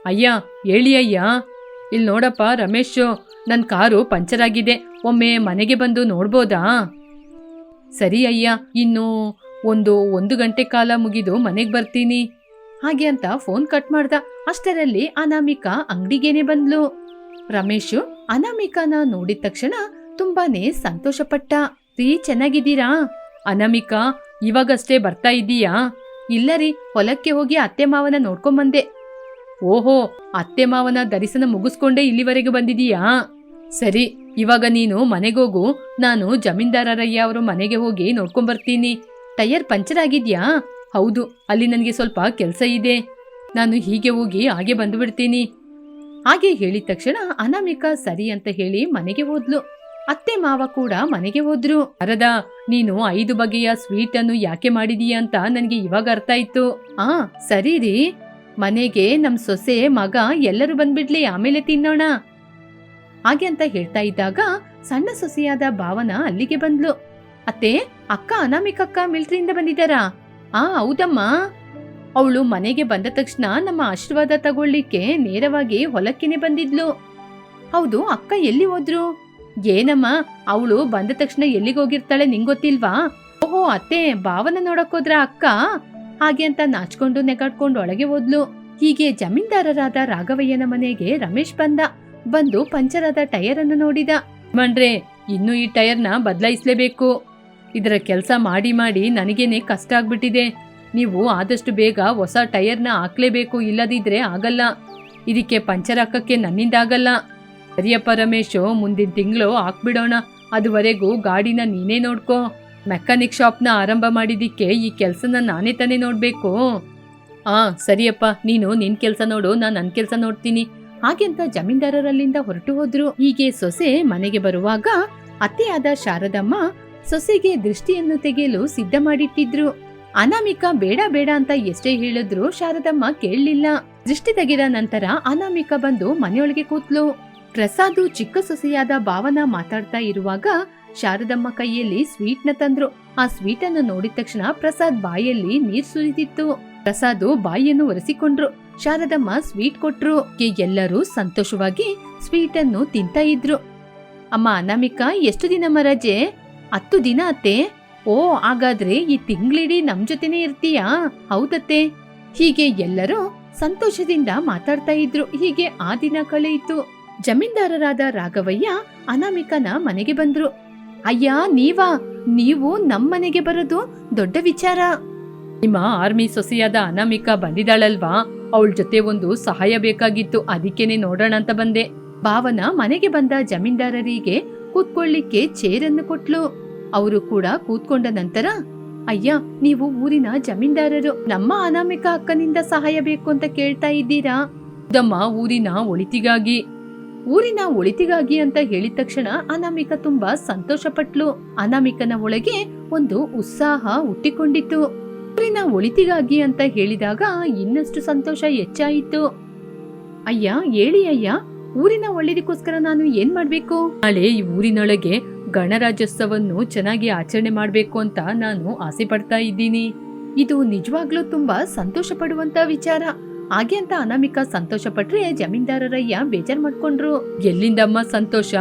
ಅಯ್ಯ ಹೇಳಿ ಅಯ್ಯ. ಇಲ್ಲಿ ನೋಡಪ್ಪ ರಮೇಶು, ನನ್ನ ಕಾರು ಪಂಚರ್ ಆಗಿದೆ, ಒಮ್ಮೆ ಮನೆಗೆ ಬಂದು ನೋಡ್ಬೋದಾ? ಸರಿ ಅಯ್ಯ, ಇನ್ನು ಒಂದು ಗಂಟೆ ಕಾಲ ಮುಗಿದು ಮನೆಗೆ ಬರ್ತೀನಿ. ಹಾಗೆ ಅಂತ ಫೋನ್ ಕಟ್ ಮಾಡ್ದ. ಅಷ್ಟರಲ್ಲಿ ಅನಾಮಿಕಾ ಅಂಗಡಿಗೇನೆ ಬಂದ್ಲು. ರಮೇಶು ಅನಾಮಿಕಾನ ನೋಡಿದ ತಕ್ಷಣ ತುಂಬಾನೇ ಸಂತೋಷಪಟ್ಟ. ರೀ, ಚೆನ್ನಾಗಿದ್ದೀರಾ? ಅನಾಮಿಕಾ, ಇವಾಗಷ್ಟೇ ಬರ್ತಾ ಇದ್ದೀಯಾ? ಇಲ್ಲ ರೀ, ಹೊಲಕ್ಕೆ ಹೋಗಿ ಅತ್ತೆ ಮಾವನ ನೋಡ್ಕೊಂಬಂದೆ. ಓಹೋ, ಅತ್ತೆ ಮಾವನ ದರ್ಶನ ಮುಗಿಸ್ಕೊಂಡೇ ಇಲ್ಲಿವರೆಗೆ ಬಂದಿದೀಯಾ? ಸರಿ, ಇವಾಗ ನೀನು ಮನೆಗೋಗು, ನಾನು ಜಮೀನ್ದಾರರಯ್ಯ ಅವರು ಮನೆಗೆ ಹೋಗಿ ನೋಡ್ಕೊಂಬರ್ತೀನಿ. ಟೈರ್ ಪಂಚರ್ ಆಗಿದ್ಯಾ? ಹೌದು, ಅಲ್ಲಿ ನನಗೆ ಸ್ವಲ್ಪ ಕೆಲಸ ಇದೆ, ನಾನು ಹೀಗೆ ಹೋಗಿ ಹಾಗೆ ಬಂದು ಬಿಡ್ತೀನಿ. ಹಾಗೆ ಹೇಳಿದ ತಕ್ಷಣ ಅನಾಮಿಕಾ ಸರಿ ಅಂತ ಹೇಳಿ ಮನೆಗೆ ಹೋದ್ಲು. ಅತ್ತೆ ಮಾವ ಕೂಡ ಮನೆಗೆ ಹೋದ್ರು. ಅರದ, ನೀನು 5 ಬಗೆಯ ಸ್ವೀಟ್ ಅನ್ನು ಯಾಕೆ ಮಾಡಿದೀಯ ಅಂತ ನನಗೆ ಇವಾಗ ಅರ್ಥ ಆಯ್ತು. ಸರಿ ರೀ, ಮನೆಗೆ ನಮ್ ಸೊಸೆ ಮಗ ಎಲ್ಲರೂ ಬಂದ್ಬಿಡ್ಲಿ, ಆಮೇಲೆ ತಿನ್ನೋಣ. ಹಾಗೆ ಅಂತ ಹೇಳ್ತಾ ಇದ್ದಾಗ ಸಣ್ಣ ಸೊಸೆಯಾದ ಭಾವನ ಅಲ್ಲಿಗೆ ಬಂದ್ಲು. ಅತ್ತೆ, ಅಕ್ಕ ಅನಾಮಿಕಕ್ಕ ಮಿಲ್ಟ್ರಿಯಿಂದ ಬಂದಿದ್ದಾರಾ? ಹೌದಮ್ಮ. ಅವಳು ಮನೆಗೆ ಬಂದ ತಕ್ಷಣ ನಮ್ಮ ಆಶೀರ್ವಾದ ತಗೊಳ್ಳಿಕ್ಕೆ ನೇರವಾಗಿ ಹೊಲಕ್ಕೇನೆ ಬಂದಿದ್ಲು. ಹೌದು, ಅಕ್ಕ ಎಲ್ಲಿ ಹೋದ್ರು? ಏನಮ್ಮ, ಅವಳು ಬಂದ ತಕ್ಷಣ ಎಲ್ಲಿಗೆ ಹೋಗಿರ್ತಾಳೆ ನಿಂಗೊತ್ತಿಲ್ವಾ? ಓಹೋ ಅತ್ತೆ, ಭಾವನ ನೋಡಕ್ಕೋದ್ರ ಅಕ್ಕ? ಹಾಗೆ ಅಂತ ನಾಚ್ಕೊಂಡು ನೆಗಾಡ್ಕೊಂಡು ಒಳಗೆ ಹೋದ್ಲು. ಹೀಗೆ ಜಮೀನ್ದಾರರಾದ ರಾಘವಯ್ಯನ ಮನೆಗೆ ರಮೇಶ್ ಬಂದು ಪಂಚರ್ ಆದ ಟೈರ್ ಅನ್ನು ನೋಡಿದ. ಮಣ್ರೆ, ಇನ್ನು ಈ ಟೈರ್ನ ಬದಲಾಯಿಸ್ಲೇಬೇಕು. ಇದರ ಕೆಲಸ ಮಾಡಿ ಮಾಡಿ ನನಗೇನೆ ಕಷ್ಟ ಆಗ್ಬಿಟ್ಟಿದೆ. ನೀವು ಆದಷ್ಟು ಬೇಗ ಹೊಸ ಟೈರ್ನ ಹಾಕ್ಲೇಬೇಕು, ಇಲ್ಲದಿದ್ರೆ ಆಗಲ್ಲ. ಇದಕ್ಕೆ ಪಂಚರ್ ಹಾಕಕ್ಕೆ ನನ್ನಿಂದ ಆಗಲ್ಲ. ಸರಿಯಪ್ಪ ರಮೇಶು, ಮುಂದಿನ ತಿಂಗಳು ಹಾಕ್ಬಿಡೋಣ. ಅದುವರೆಗೂ ಗಾಡಿನ ನೀನೇ ನೋಡ್ಕೋ. ಮೆಕ್ಯಾನಿಕ್ ಶಾಪ್ನ ಆರಂಭ ಮಾಡಿದಿಕ್ಕೆ ಈ ಕೆಲಸನ ನಾನೇ ತಾನೇ ನೋಡ್ಬೇಕು. ಸರಿಯಪ್ಪ, ನೀನು ನಿನ್ ಕೆಲ್ಸ ನೋಡು, ನಾನ್ ನನ್ ಕೆಲ್ಸ ನೋಡ್ತೀನಿ. ಹಾಗೆಂತ ಜಮೀನ್ದಾರರಲ್ಲಿಂದ ಹೊರಟು ಹೋದ್ರು. ಹೀಗೆ ಸೊಸೆ ಮನೆಗೆ ಬರುವಾಗ ಅತ್ತೆಯಾದ ಶಾರದಮ್ಮ ಸೊಸೆಗೆ ದೃಷ್ಟಿಯನ್ನು ತೆಗೆಯಲು ಸಿದ್ಧ ಮಾಡಿಟ್ಟಿದ್ರು. ಅನಾಮಿಕಾ ಬೇಡ ಬೇಡ ಅಂತ ಎಷ್ಟೇ ಹೇಳಿದ್ರು ಶಾರದಮ್ಮ ಕೇಳಲಿಲ್ಲ. ದೃಷ್ಟಿ ತೆಗೆದ ನಂತರ ಅನಾಮಿಕಾ ಬಂದು ಮನೆಯೊಳಗೆ ಕೂತ್ಲು. ಪ್ರಸಾದು ಚಿಕ್ಕ ಸೊಸೆಯಾದ ಭಾವನ ಮಾತಾಡ್ತಾ ಇರುವಾಗ ಶಾರದಮ್ಮ ಕೈಯಲ್ಲಿ ಸ್ವೀಟ್ ನ ತಂದ್ರು. ಆ ಸ್ವೀಟ್ ಅನ್ನು ನೋಡಿದ ತಕ್ಷಣ ಪ್ರಸಾದ್ ಬಾಯಲ್ಲಿ ನೀರ್ ಸುರಿದಿತ್ತು. ಪ್ರಸಾದು ಬಾಯಿಯನ್ನು ಒರೆಸಿಕೊಂಡ್ರು. ಶಾರದಮ್ಮ ಸ್ವೀಟ್ ಕೊಟ್ರು. ಎಲ್ಲರೂ ಸಂತೋಷವಾಗಿ ಸ್ವೀಟ್ ಅನ್ನು ತಿಂತಾ ಇದ್ರು. ಅಮ್ಮ ಅನಾಮಿಕಾ, ಎಷ್ಟು ದಿನಮ್ಮ ರಜೆ? 10 ದಿನ ಅತ್ತೆ. ಓ, ಹಾಗಾದ್ರೆ ಈ ತಿಂಗಳಿಡೀ ನಮ್ ಜೊತೆನೆ ಇರ್ತೀಯಾ? ಹೌದತ್ತೆ. ಹೀಗೆ ಎಲ್ಲರೂ ಸಂತೋಷದಿಂದ ಮಾತಾಡ್ತಾ ಇದ್ರು. ಹೀಗೆ ಆ ದಿನ ಕಳೆಯಿತು. ಜಮೀನ್ದಾರರಾದ ರಾಘವಯ್ಯ ಅನಾಮಿಕನ ಮನೆಗೆ ಬಂದ್ರು. ಅಯ್ಯ, ನೀವು ನಮ್ಮನೆಗೆ ಬರೋದು ದೊಡ್ಡ ವಿಚಾರ. ನಿಮ್ಮ ಆರ್ಮಿ ಸೊಸೆಯಾದ ಅನಾಮಿಕಾ ಬಂದಿದ್ದಾಳಲ್ವಾ, ಅವಳ ಜೊತೆ ಒಂದು ಸಹಾಯ ಬೇಕಾಗಿತ್ತು, ಅದಕ್ಕೇನೆ ನೋಡೋಣ ಅಂತ ಬಂದೆ. ಭಾವನ ಮನೆಗೆ ಬಂದ ಜಮೀನ್ದಾರರಿಗೆ ಕೂತ್ಕೊಳ್ಳಿಕ್ಕೆ ಚೇರನ್ನು ಕೊಟ್ಲು. ಅವರು ಕೂಡ ಕೂತ್ಕೊಂಡ ನಂತರ, ಅಯ್ಯ, ನೀವು ಊರಿನ ಜಮೀನ್ದಾರರು, ನಮ್ಮ ಅನಾಮಿಕಾ ಅಕ್ಕನಿಂದ ಸಹಾಯ ಬೇಕು ಅಂತ ಕೇಳ್ತಾ ಇದ್ದೀರಾ? ಹೌದಮ್ಮ, ಊರಿನ ಒಳಿತಿಗಾಗಿ ಅಂತ ಹೇಳಿದ ತಕ್ಷಣ ಅನಾಮಿಕಾ ತುಂಬಾ ಸಂತೋಷ ಪಟ್ಲು. ಅನಾಮಿಕನ ಒಳಗೆ ಒಂದು ಉತ್ಸಾಹ ಹುಟ್ಟಿಕೊಂಡಿತ್ತು. ಊರಿನ ಒಳಿತಿಗಾಗಿ ಅಂತ ಹೇಳಿದಾಗ ಇನ್ನಷ್ಟು ಸಂತೋಷ ಹೆಚ್ಚಾಯಿತು. ಅಯ್ಯ, ಹೇಳಿ ಅಯ್ಯ, ಊರಿನ ಒಳ್ಳೆದಕ್ಕೋಸ್ಕರ ನಾನು ಏನ್ ಮಾಡ್ಬೇಕು? ನಾಳೆ ಈ ಊರಿನೊಳಗೆ ಗಣರಾಜ್ಯೋತ್ಸವವನ್ನು ಚೆನ್ನಾಗಿ ಆಚರಣೆ ಮಾಡ್ಬೇಕು ಅಂತ ನಾನು ಆಸೆ ಪಡ್ತಾ ಇದ್ದೀನಿ. ಇದು ನಿಜವಾಗ್ಲೂ ತುಂಬಾ ಸಂತೋಷ ಪಡುವಂತ ವಿಚಾರ. ಹಾಗೆ ಅಂತ ಅನಾಮಿಕಾ ಸಂತೋಷ ಪಟ್ರೆ ಜಮೀನ್ದಾರರಯ್ಯ ಬೇಜಾರ್ ಮಾಡ್ಕೊಂಡ್ರು. ಎಲ್ಲಿಂದಮ್ಮ ಸಂತೋಷ?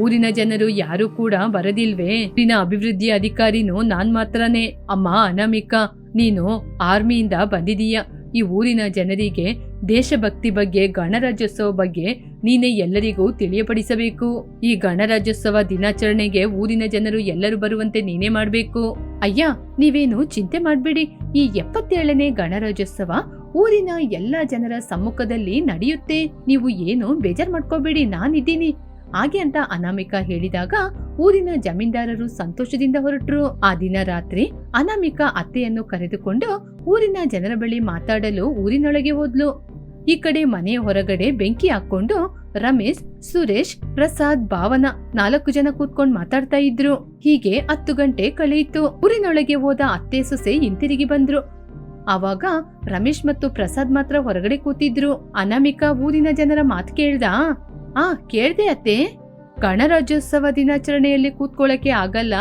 ಊರಿನ ಜನರು ಯಾರು ಕೂಡ ಬರದಿಲ್ವೇ? ಊರಿನ ಅಭಿವೃದ್ಧಿ ಅಧಿಕಾರಿನೂ ನಾನ್ ಮಾತ್ರನೇ. ಅಮ್ಮ ಅನಾಮಿಕಾ, ನೀನು ಆರ್ಮಿಯಿಂದ ಬಂದಿದೀಯ. ಈ ಊರಿನ ಜನರಿಗೆ ದೇಶಭಕ್ತಿ ಬಗ್ಗೆ, ಗಣರಾಜ್ಯೋತ್ಸವ ಬಗ್ಗೆ ನೀನೇ ಎಲ್ಲರಿಗೂ ತಿಳಿಯಪಡಿಸಬೇಕು. ಈ ಗಣರಾಜ್ಯೋತ್ಸವ ದಿನಾಚರಣೆಗೆ ಊರಿನ ಜನರು ಎಲ್ಲರೂ ಬರುವಂತೆ ನೀನೇ ಮಾಡ್ಬೇಕು. ಅಯ್ಯ, ನೀವೇನು ಚಿಂತೆ ಮಾಡ್ಬೇಡಿ. ಈ 77ನೇ ಗಣರಾಜ್ಯೋತ್ಸವ ಊರಿನ ಎಲ್ಲಾ ಜನರ ಸಮ್ಮುಖದಲ್ಲಿ ನಡೆಯುತ್ತೆ. ನೀವು ಏನು ಬೇಜಾರ್ ಮಾಡ್ಕೋಬೇಡಿ, ನಾನಿದ್ದೀನಿ. ಹಾಗೆ ಅಂತ ಅನಾಮಿಕಾ ಹೇಳಿದಾಗ ಊರಿನ ಜಮೀನ್ದಾರರು ಸಂತೋಷದಿಂದ ಹೊರಟ್ರು. ಆ ದಿನ ರಾತ್ರಿ ಅನಾಮಿಕಾ ಅತ್ತೆಯನ್ನು ಕರೆದುಕೊಂಡು ಊರಿನ ಜನರ ಬಳಿ ಮಾತಾಡಲು ಊರಿನೊಳಗೆ ಹೋದ್ಲು. ಈ ಕಡೆ ಮನೆಯ ಹೊರಗಡೆ ಬೆಂಕಿ ಹಾಕೊಂಡು ರಮೇಶ್, ಸುರೇಶ್, ಪ್ರಸಾದ್, ಭಾವನಾ 4 ಜನ ಕೂತ್ಕೊಂಡು ಮಾತಾಡ್ತಾ ಇದ್ರು. ಹೀಗೆ 10 ಗಂಟೆ ಕಳೆಯಿತು. ಊರಿನೊಳಗೆ ಹೋದ ಅತ್ತೆ ಸೊಸೆ ಹಿಂತಿರುಗಿ ಬಂದ್ರು. ಆವಾಗ ರಮೇಶ್ ಮತ್ತು ಪ್ರಸಾದ್ ಮಾತ್ರ ಹೊರಗಡೆ ಕೂತಿದ್ರು. ಅನಾಮಿಕಾ ಊರಿನ ಜನರ ಮಾತು ಕೇಳ್ದ? ಕೇಳ್ದೆ ಅತ್ತೆ. ಗಣರಾಜ್ಯೋತ್ಸವ ದಿನಾಚರಣೆಯಲ್ಲಿ ಕೂತ್ಕೊಳ್ಳಕ್ಕೆ ಆಗಲ್ಲ,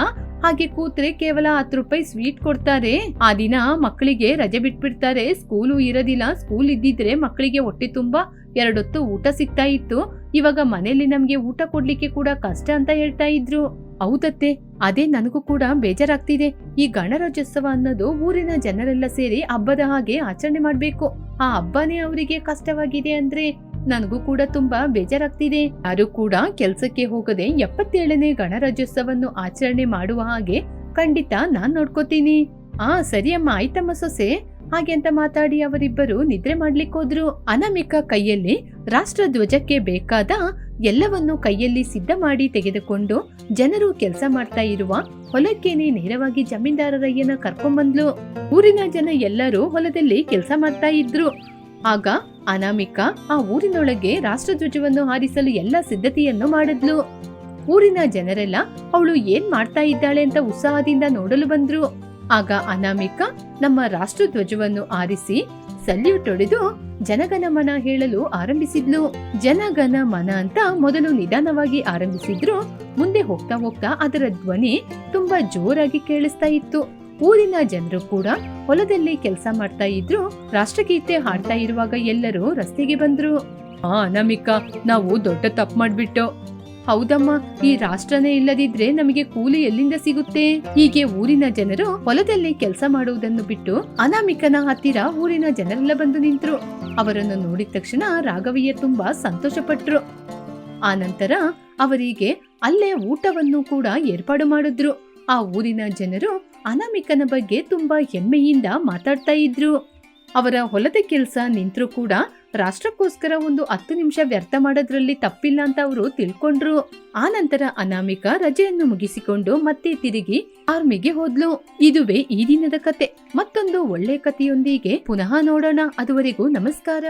ಹಾಗೆ ಕೂತ್ರೆ ಕೇವಲ 10 ರೂಪಾಯಿ ಸ್ವೀಟ್ ಕೊಡ್ತಾರೆ. ಆ ದಿನ ಮಕ್ಕಳಿಗೆ ರಜೆ ಬಿಟ್ಬಿಡ್ತಾರೆ, ಸ್ಕೂಲು ಇರೋದಿಲ್ಲ. ಸ್ಕೂಲ್ ಇದ್ದಿದ್ರೆ ಮಕ್ಕಳಿಗೆ ಹೊಟ್ಟೆ ತುಂಬಾ 2 ಹೊತ್ತು ಊಟ ಸಿಗ್ತಾ ಇತ್ತು. ಇವಾಗ ಮನೆಯಲ್ಲಿ ನಮ್ಗೆ ಊಟ ಕೊಡ್ಲಿಕ್ಕೆ ಕೂಡ ಕಷ್ಟ ಅಂತ ಹೇಳ್ತಾ ಇದ್ರು. ಹೌದತ್ತೆ, ಅದೇ ನನಗೂ ಕೂಡ ಬೇಜಾರಾಗ್ತಿದೆ. ಈ ಗಣರಾಜ್ಯೋತ್ಸವ ಅನ್ನೋದು ಊರಿನ ಜನರೆಲ್ಲ ಸೇರಿ ಹಬ್ಬದ ಹಾಗೆ ಆಚರಣೆ ಮಾಡ್ಬೇಕು. ಆ ಹಬ್ಬನೇ ಅವರಿಗೆ ಕಷ್ಟವಾಗಿದೆ ಅಂದ್ರೆ ನನಗೂ ಕೂಡ ತುಂಬಾ ಬೇಜಾರಾಗ್ತಿದೆ. ಯಾರು ಕೂಡ ಕೆಲ್ಸಕ್ಕೆ ಹೋಗದೆ 77ನೇ ಗಣರಾಜ್ಯೋತ್ಸವವನ್ನು ಆಚರಣೆ ಮಾಡುವ ಹಾಗೆ ಖಂಡಿತ ನಾನ್ ನೋಡ್ಕೋತೀನಿ. ಸರಿಯಮ್ಮ, ಆಯ್ತಮ್ಮ ಸೊಸೆ. ಹಾಗೆ ಅಂತ ಮಾತಾಡಿ ಅವರಿಬ್ಬರು ನಿದ್ರೆ ಮಾಡ್ಲಿಕ್ಕೆ ಹೋದ್ರು. ಅನಾಮಿಕಾ ಕೈಯಲ್ಲಿ ರಾಷ್ಟ್ರ ಧ್ವಜಕ್ಕೆ ಬೇಕಾದ ಎಲ್ಲವನ್ನು ಕೈಯಲ್ಲಿ ಸಿದ್ಧ ಮಾಡಿ ತೆಗೆದುಕೊಂಡು ಜನರು ಕೆಲಸ ಮಾಡ್ತಾ ಇರುವ ಹೊಲಕ್ಕೇನೆ ನೇರವಾಗಿ ಜಮೀನ್ದಾರರಯ್ಯನ ಕರ್ಕೊಂಡ್ಬಂದ್ಲು. ಊರಿನ ಜನ ಎಲ್ಲರೂ ಹೊಲದಲ್ಲಿ ಕೆಲಸ ಮಾಡ್ತಾ ಇದ್ರು. ಆಗ ಅನಾಮಿಕಾ ಆ ಊರಿನೊಳಗೆ ರಾಷ್ಟ್ರಧ್ವಜವನ್ನು ಹಾರಿಸಲು ಎಲ್ಲ ಸಿದ್ಧತೆಯನ್ನು ಮಾಡಿದ್ಲು. ಊರಿನ ಜನರೆಲ್ಲ ಅವಳು ಏನ್ ಮಾಡ್ತಾ ಇದ್ದಾಳೆ ಅಂತ ಉತ್ಸಾಹದಿಂದ ನೋಡಲು ಬಂದ್ರು. ಆಗ ಅನಾಮಿಕಾ ನಮ್ಮ ರಾಷ್ಟ್ರಧ್ವಜವನ್ನು ಆರಿಸಿ ಸಲ್ಯೂಟ್ ಹೊಡೆದು ಜನಗಣಮನ ಹೇಳಲು ಆರಂಭಿಸಿದ್ಲು. ಜನಗಣಮನ ಅಂತ ಮೊದಲು ನಿಧಾನವಾಗಿ ಆರಂಭಿಸಿದ್ರು. ಮುಂದೆ ಹೋಗ್ತಾ ಹೋಗ್ತಾ ಅದರ ಧ್ವನಿ ತುಂಬಾ ಜೋರಾಗಿ ಕೇಳಿಸ್ತಾ ಇತ್ತು. ಊರಿನ ಜನರು ಕೂಡ ಹೊಲದಲ್ಲಿ ಕೆಲಸ ಮಾಡ್ತಾ ಇದ್ರು. ರಾಷ್ಟ್ರಗೀತೆ ಹಾಡ್ತಾ ಇರುವಾಗ ಎಲ್ಲರೂ ರಸ್ತೆಗೆ ಬಂದ್ರು. ಅನಾಮಿಕಾ, ನಾವು ದೊಡ್ಡ ತಪ್ಪು ಮಾಡ್ಬಿಟ್ಟು. ಹೌದಮ್ಮ, ಈ ರಾಷ್ಟ್ರನೇ ಇಲ್ಲದಿದ್ರೆ ನಮಗೆ ಕೂಲಿ ಎಲ್ಲಿಂದ ಸಿಗುತ್ತೆ? ಹೀಗೆ ಊರಿನ ಜನರು ಹೊಲದಲ್ಲಿ ಕೆಲಸ ಮಾಡುವುದನ್ನು ಬಿಟ್ಟು ಅನಾಮಿಕನ ಹತ್ತಿರ ಊರಿನ ಜನರೆಲ್ಲ ಬಂದು ನಿಂತರು. ಅವರನ್ನು ನೋಡಿದ ತಕ್ಷಣ ರಾಘವಯ್ಯ ತುಂಬಾ ಸಂತೋಷ ಪಟ್ರು. ಆ ನಂತರ ಅವರಿಗೆ ಅಲ್ಲೇ ಊಟವನ್ನು ಕೂಡ ಏರ್ಪಾಡು ಮಾಡಿದ್ರು. ಆ ಊರಿನ ಜನರು ಅನಾಮಿಕನ ಬಗ್ಗೆ ತುಂಬಾ ಹೆಮ್ಮೆಯಿಂದ ಮಾತಾಡ್ತಾ ಇದ್ರು. ಅವರ ಹೊಲದ ಕೆಲಸ ನಿಂತರೂ ಕೂಡ ರಾಷ್ಟ್ರಕ್ಕೋಸ್ಕರ ಒಂದು 10 ನಿಮಿಷ ವ್ಯರ್ಥ ಮಾಡೋದ್ರಲ್ಲಿ ತಪ್ಪಿಲ್ಲ ಅಂತ ಅವರು ತಿಳ್ಕೊಂಡ್ರು. ಆ ನಂತರ ಅನಾಮಿಕಾ ರಜೆಯನ್ನು ಮುಗಿಸಿಕೊಂಡು ಮತ್ತೆ ತಿರುಗಿ ಆರ್ಮಿಗೆ ಹೋದ್ಲು. ಇದುವೇ ಈ ದಿನದ ಕತೆ. ಮತ್ತೊಂದು ಒಳ್ಳೆ ಕಥೆಯೊಂದಿಗೆ ಪುನಃ ನೋಡೋಣ. ಅದುವರೆಗೂ ನಮಸ್ಕಾರ.